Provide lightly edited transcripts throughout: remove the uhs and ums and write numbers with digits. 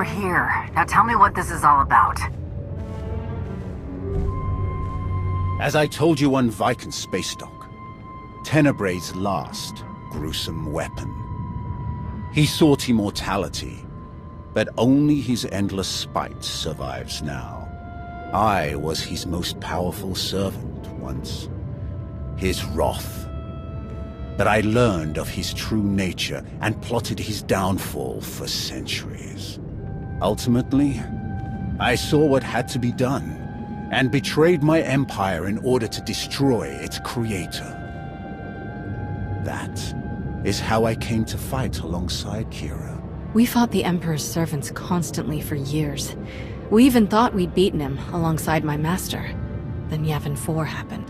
We're here. Now tell me what this is all about. As I told you on Viking Space Dock, Tenebray's last gruesome weapon. He sought immortality, but only his endless spite survives now. I was his most powerful servant once, his wrath. But I learned of his true nature and plotted his downfall for centuries. Ultimately, I saw what had to be done, and betrayed my empire in order to destroy its creator. That is how I came to fight alongside Kiar. We fought the Emperor's servants constantly for years. We even thought we'd beaten him alongside my master. Then Yavin 4 happened.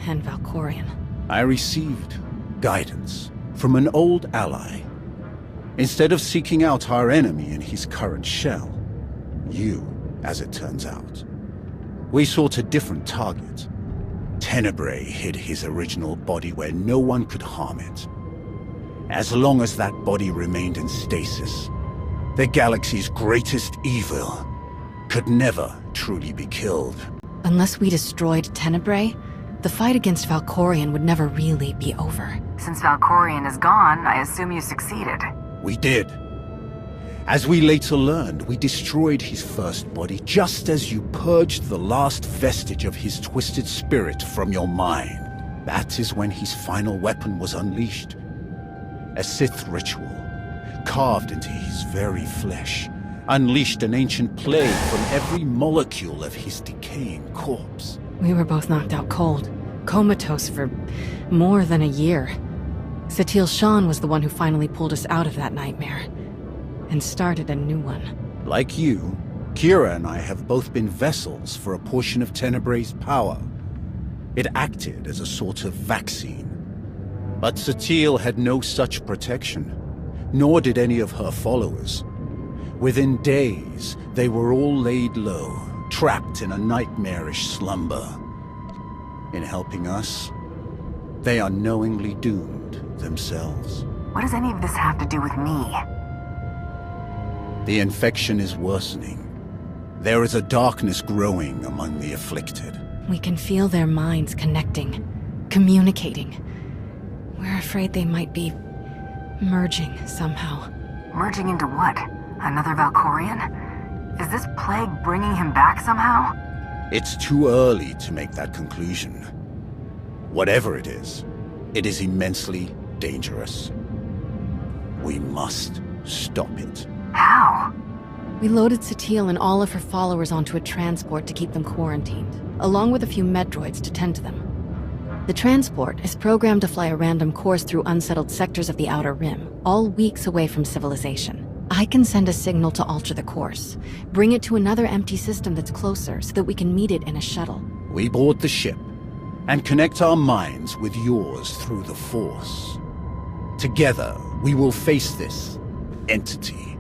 And Valkorion. I received guidance from an old ally. Instead of seeking out our enemy in his current shell, you, as it turns out, we sought a different target. Tenebray hid his original body where no one could harm it. As long as that body remained in stasis, the galaxy's greatest evil could never truly be killed. Unless we destroyed Tenebray, the fight against Valkorion would never really be over. Since Valkorion is gone, I assume you succeeded. We did. As we later learned, we destroyed his first body just as you purged the last vestige of his twisted spirit from your mind. That is when his final weapon was unleashed. A Sith ritual, carved into his very flesh, unleashed an ancient plague from every molecule of his decaying corpse. We were both knocked out cold, comatose for more than a year. Satil Shan was the one who finally pulled us out of that nightmare, and started a new one. Like you, Kira and I have both been vessels for a portion of Tenebray's power. It acted as a sort of vaccine. But Satil had no such protection, nor did any of her followers. Within days, they were all laid low, trapped in a nightmarish slumber. In helping us, they are knowingly doomed themselves. What does any of this have to do with me? The infection is worsening. There is a darkness growing among the afflicted. We can feel their minds connecting, communicating. We're afraid they might be merging somehow. Merging into what? Another Valkorion? Is this plague bringing him back somehow? It's too early to make that conclusion. Whatever it is immensely dangerous. We must stop it. How? We loaded Satil and all of her followers onto a transport to keep them quarantined, along with a few medroids to tend to them. The transport is programmed to fly a random course through unsettled sectors of the Outer Rim, all weeks away from civilization. I can send a signal to alter the course, bring it to another empty system that's closer so that we can meet it in a shuttle. We board the ship and connect our minds with yours through the Force. Together, we will face this entity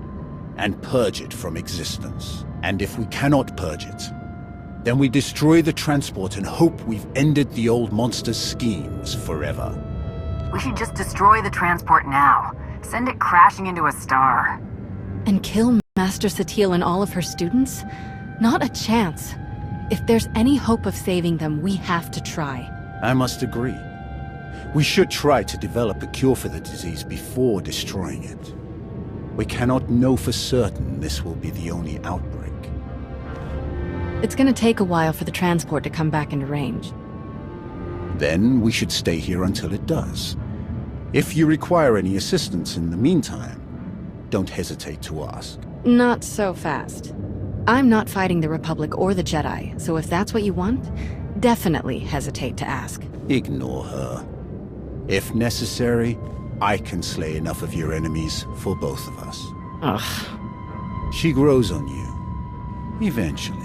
and purge it from existence. And if we cannot purge it, then we destroy the transport and hope we've ended the old monster's schemes forever. We should just destroy the transport now. Send it crashing into a star. And kill Master Satil and all of her students? Not a chance. If there's any hope of saving them, we have to try. I must agree. We should try to develop a cure for the disease before destroying it. We cannot know for certain this will be the only outbreak. It's gonna take a while for the transport to come back into range. Then we should stay here until it does. If you require any assistance in the meantime, don't hesitate to ask. Not so fast. I'm not fighting the Republic or the Jedi, so if that's what you want, definitely hesitate to ask. Ignore her. If necessary, I can slay enough of your enemies for both of us. Ugh. She grows on you. Eventually.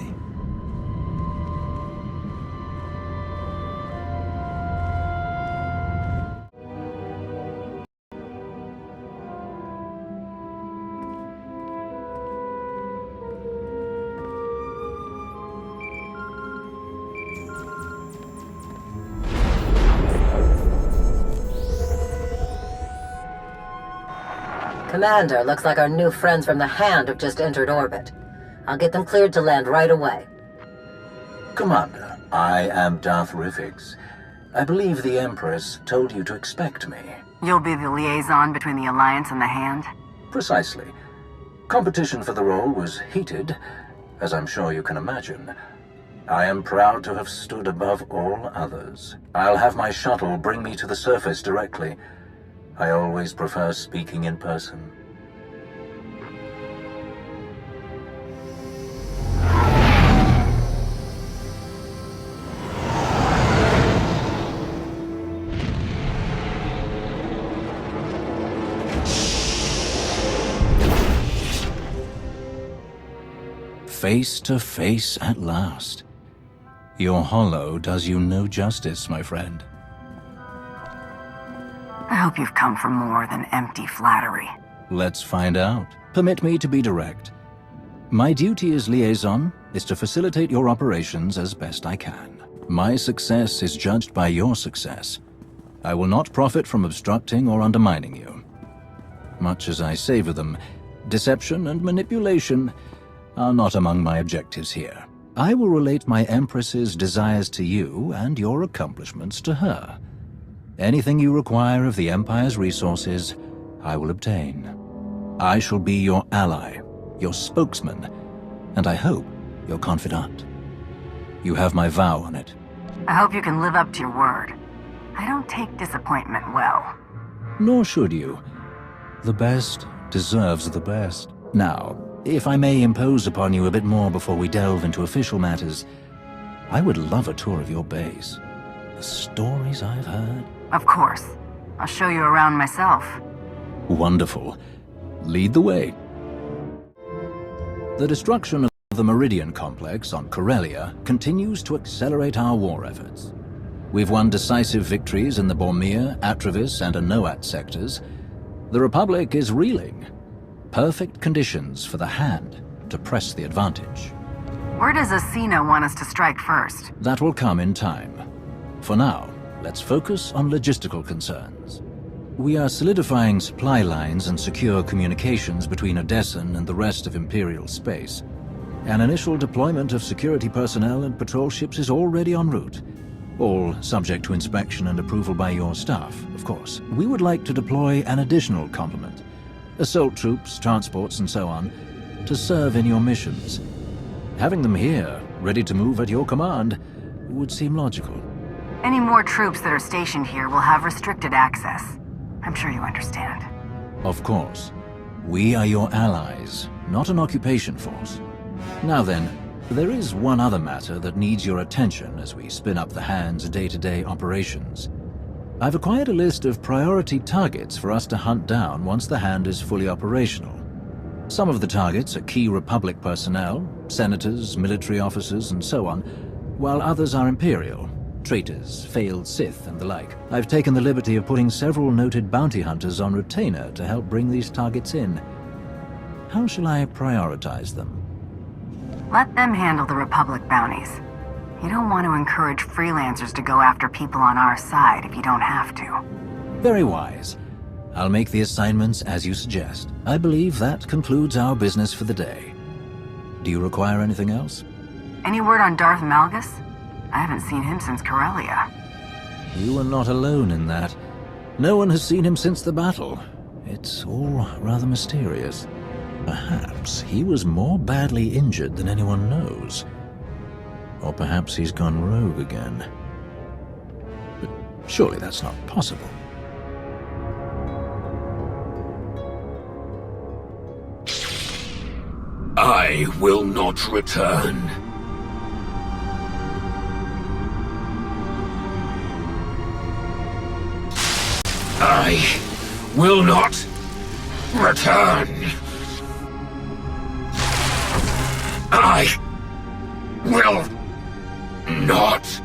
Commander, looks like our new friends from the Hand have just entered orbit. I'll get them cleared to land right away. Commander, I am Darth Rifix. I believe the Empress told you to expect me. You'll be the liaison between the Alliance and the Hand? Precisely. Competition for the role was heated, as I'm sure you can imagine. I am proud to have stood above all others. I'll have my shuttle bring me to the surface directly. I always prefer speaking in person. Face to face at last. Your holo does you no justice, my friend. I hope you've come for more than empty flattery. Let's find out. Permit me to be direct. My duty as liaison is to facilitate your operations as best I can. My success is judged by your success. I will not profit from obstructing or undermining you. Much as I savor them, deception and manipulation are not among my objectives here. I will relate my Empress's desires to you and your accomplishments to her. Anything you require of the Empire's resources, I will obtain. I shall be your ally, your spokesman, and I hope your confidant. You have my vow on it. I hope you can live up to your word. I don't take disappointment well. Nor should you. The best deserves the best. Now, if I may impose upon you a bit more before we delve into official matters, I would love a tour of your base. The stories I've heard. Of course. I'll show you around myself. Wonderful. Lead the way. The destruction of the Meridian Complex on Corellia continues to accelerate our war efforts. We've won decisive victories in the Bormir, Atravis, and Anoat sectors. The Republic is reeling. Perfect conditions for the Hand to press the advantage. Where does Asina want us to strike first? That will come in time. For now, let's focus on logistical concerns. We are solidifying supply lines and secure communications between Odessen and the rest of Imperial space. An initial deployment of security personnel and patrol ships is already en route. All subject to inspection and approval by your staff, of course. We would like to deploy an additional complement. Assault troops, transports, and so on, to serve in your missions. Having them here, ready to move at your command, would seem logical. Any more troops that are stationed here will have restricted access. I'm sure you understand. Of course. We are your allies, not an occupation force. Now then, there is one other matter that needs your attention as we spin up the Hand's day-to-day operations. I've acquired a list of priority targets for us to hunt down once the Hand is fully operational. Some of the targets are key Republic personnel, senators, military officers, and so on, while others are Imperial, traitors, failed Sith, and the like. I've taken the liberty of putting several noted bounty hunters on retainer to help bring these targets in. How shall I prioritize them? Let them handle the Republic bounties. You don't want to encourage freelancers to go after people on our side if you don't have to. Very wise. I'll make the assignments as you suggest. I believe that concludes our business for the day. Do you require anything else? Any word on Darth Malgus? I haven't seen him since Corellia. You are not alone in that. No one has seen him since the battle. It's all rather mysterious. Perhaps he was more badly injured than anyone knows. Or perhaps he's gone rogue again. But surely that's not possible. I will not return. I will not return. I will not.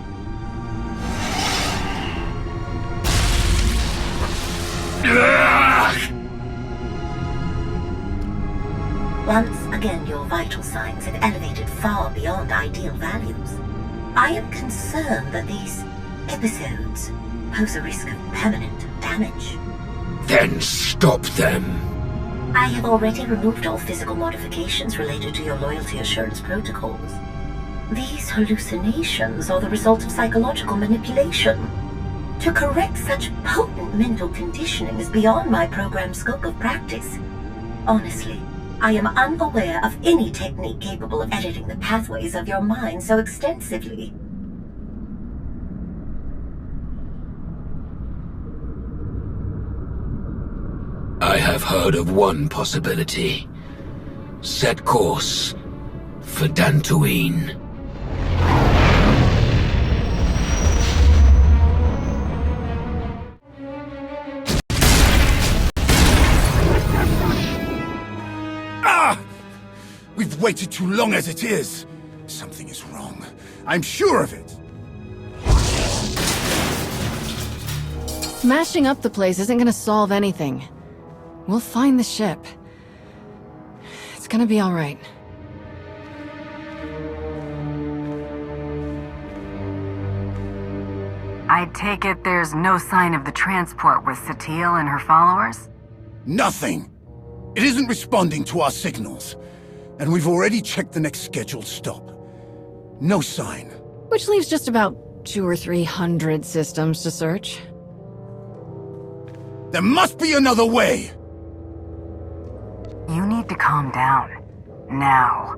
Once again, your vital signs have elevated far beyond ideal values. I am concerned that these episodes pose a risk of permanent damage. Then stop them. I have already removed all physical modifications related to your loyalty assurance protocols. These hallucinations are the result of psychological manipulation. To correct such potent mental conditioning is beyond my program's scope of practice. Honestly, I am unaware of any technique capable of editing the pathways of your mind so extensively. I have heard of one possibility. Set course for Dantooine. We've waited too long as it is. Something is wrong. I'm sure of it. Smashing up the place isn't gonna solve anything. We'll find the ship. It's gonna be all right. I take it there's no sign of the transport with SWTOR and her followers? Nothing. It isn't responding to our signals. And we've already checked the next scheduled stop. No sign. Which leaves just about 200 or 300 systems to search. There must be another way! You need to calm down. Now.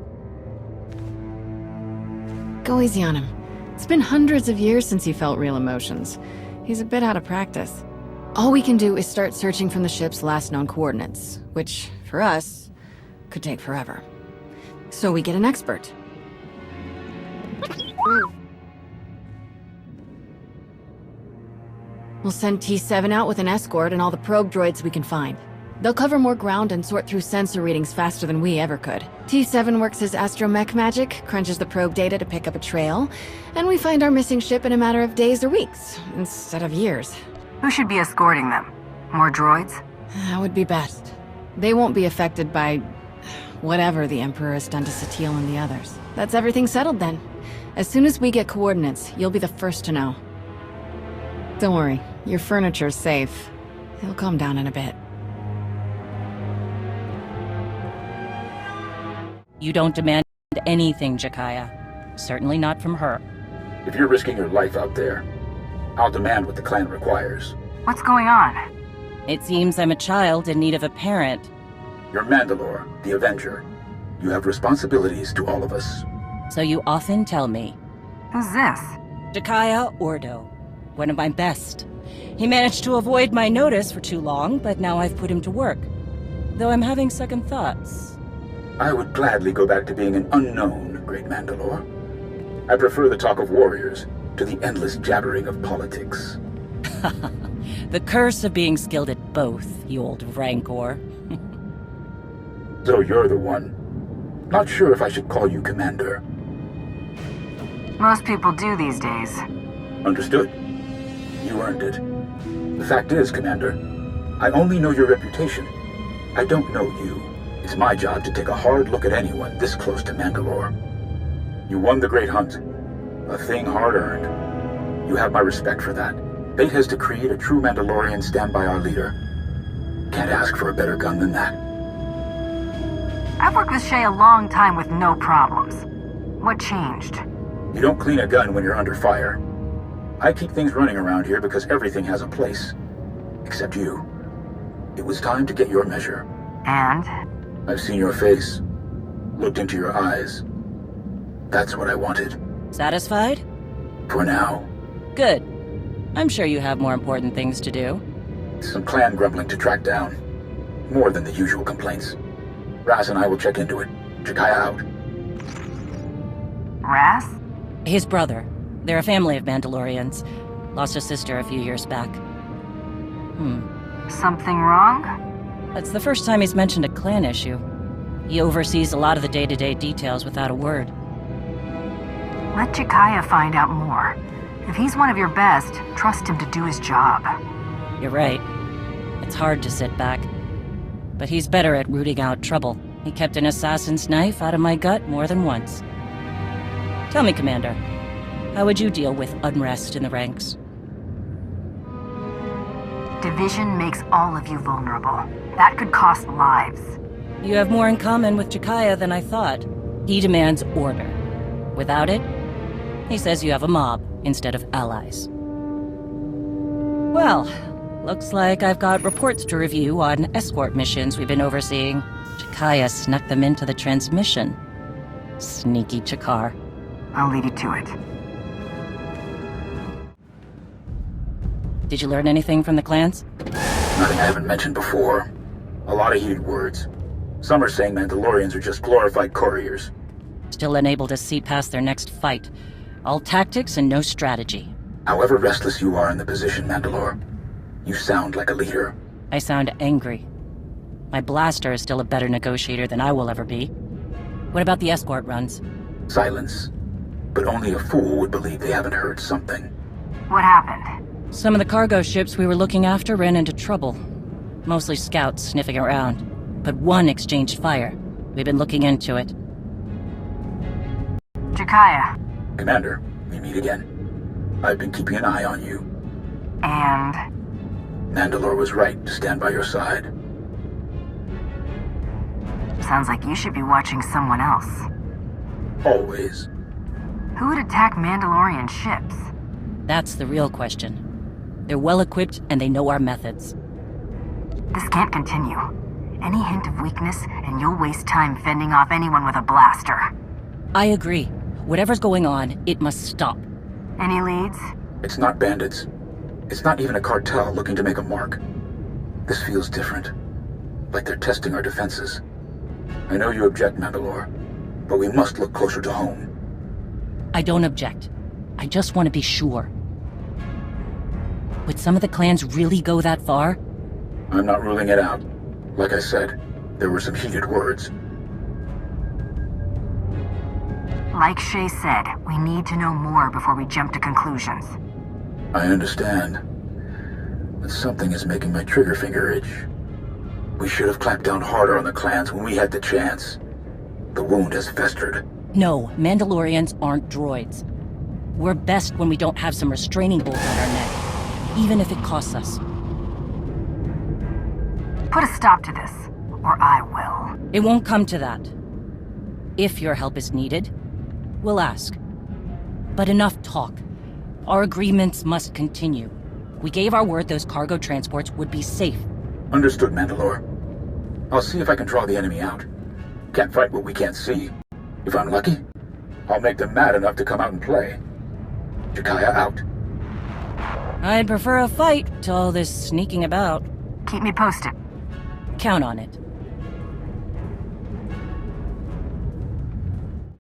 Go easy on him. It's been hundreds of years since he felt real emotions. He's a bit out of practice. All we can do is start searching from the ship's last known coordinates, which, for us, could take forever. So we get an expert. We'll send T7 out with an escort and all the probe droids we can find. They'll cover more ground and sort through sensor readings faster than we ever could. T7 works his astromech magic, crunches the probe data to pick up a trail, and we find our missing ship in a matter of days or weeks, instead of years. Who should be escorting them? More droids? That would be best. They won't be affected by whatever the Emperor has done to SWTOR and the others. That's everything settled then. As soon as we get coordinates, you'll be the first to know. Don't worry, your furniture's safe. It'll calm down in a bit. You don't demand anything, Jakaya. Certainly not from her. If you're risking your life out there, I'll demand what the clan requires. What's going on? It seems I'm a child in need of a parent. You're Mandalore, the Avenger. You have responsibilities to all of us. So you often tell me. Who's this? Jakaya Ordo. One of my best. He managed to avoid my notice for too long, but now I've put him to work. Though I'm having second thoughts. I would gladly go back to being an unknown, Great Mandalore. I prefer the talk of warriors to the endless jabbering of politics. The curse of being skilled at both, you old rancor. So you're the one. Not sure if I should call you Commander. Most people do these days. Understood. You earned it. The fact is, Commander, I only know your reputation. I don't know you. It's my job to take a hard look at anyone this close to Mandalore. You won the Great Hunt. A thing hard-earned. You have my respect for that. Fate has decreed a true Mandalorian stand by our leader. Can't ask for a better gun than that. I've worked with Shay a long time with no problems. What changed? You don't clean a gun when you're under fire. I keep things running around here because everything has a place. Except you. It was time to get your measure. And? I've seen your face. Looked into your eyes. That's what I wanted. Satisfied? For now. Good. I'm sure you have more important things to do. Some clan grumbling to track down. More than the usual complaints. Raz and I will check into it. Jakaya out. Raz? His brother. They're a family of Mandalorians. Lost a sister a few years back. Something wrong? That's the first time he's mentioned a clan issue. He oversees a lot of the day-to-day details without a word. Let Jakaya find out more. If he's one of your best, trust him to do his job. You're right. It's hard to sit back. But he's better at rooting out trouble. He kept an assassin's knife out of my gut more than once. Tell me, Commander, how would you deal with unrest in the ranks? Did division makes all of you vulnerable. That could cost lives. You have more in common with Jakaya than I thought. He demands order. Without it, he says you have a mob instead of allies. Well, looks like I've got reports to review on escort missions we've been overseeing. Jakaya snuck them into the transmission. Sneaky Cathar. I'll leave you to it. Did you learn anything from the clans? Nothing I haven't mentioned before. A lot of heated words. Some are saying Mandalorians are just glorified couriers. Still unable to see past their next fight. All tactics and no strategy. However restless you are in the position, Mandalore, you sound like a leader. I sound angry. My blaster is still a better negotiator than I will ever be. What about the escort runs? Silence. But only a fool would believe they haven't heard something. What happened? Some of the cargo ships we were looking after ran into trouble. Mostly scouts sniffing around. But one exchanged fire. We've been looking into it. Jakaya. Commander, we meet again. I've been keeping an eye on you. And? Mandalore was right to stand by your side. Sounds like you should be watching someone else. Always. Who would attack Mandalorian ships? That's the real question. They're well equipped and they know our methods. This can't continue. Any hint of weakness, and you'll waste time fending off anyone with a blaster. I agree. Whatever's going on, it must stop. Any leads? It's not bandits. It's not even a cartel looking to make a mark. This feels different. Like they're testing our defenses. I know you object, Mandalore, but we must look closer to home. I don't object. I just want to be sure. Would some of the clans really go that far? I'm not ruling it out. Like I said, there were some heated words. Like Shay said, we need to know more before we jump to conclusions. I understand. But something is making my trigger finger itch. We should have clamped down harder on the clans when we had the chance. The wound has festered. No, Mandalorians aren't droids. We're best when we don't have some restraining bolt on our neck, even if it costs us. Put a stop to this, or I will. It won't come to that. If your help is needed, we'll ask. But enough talk. Our agreements must continue. We gave our word those cargo transports would be safe. Understood, Mandalore. I'll see if I can draw the enemy out. Can't fight what we can't see. If I'm lucky, I'll make them mad enough to come out and play. Jakaya out. I'd prefer a fight to all this sneaking about. Keep me posted. Count on it.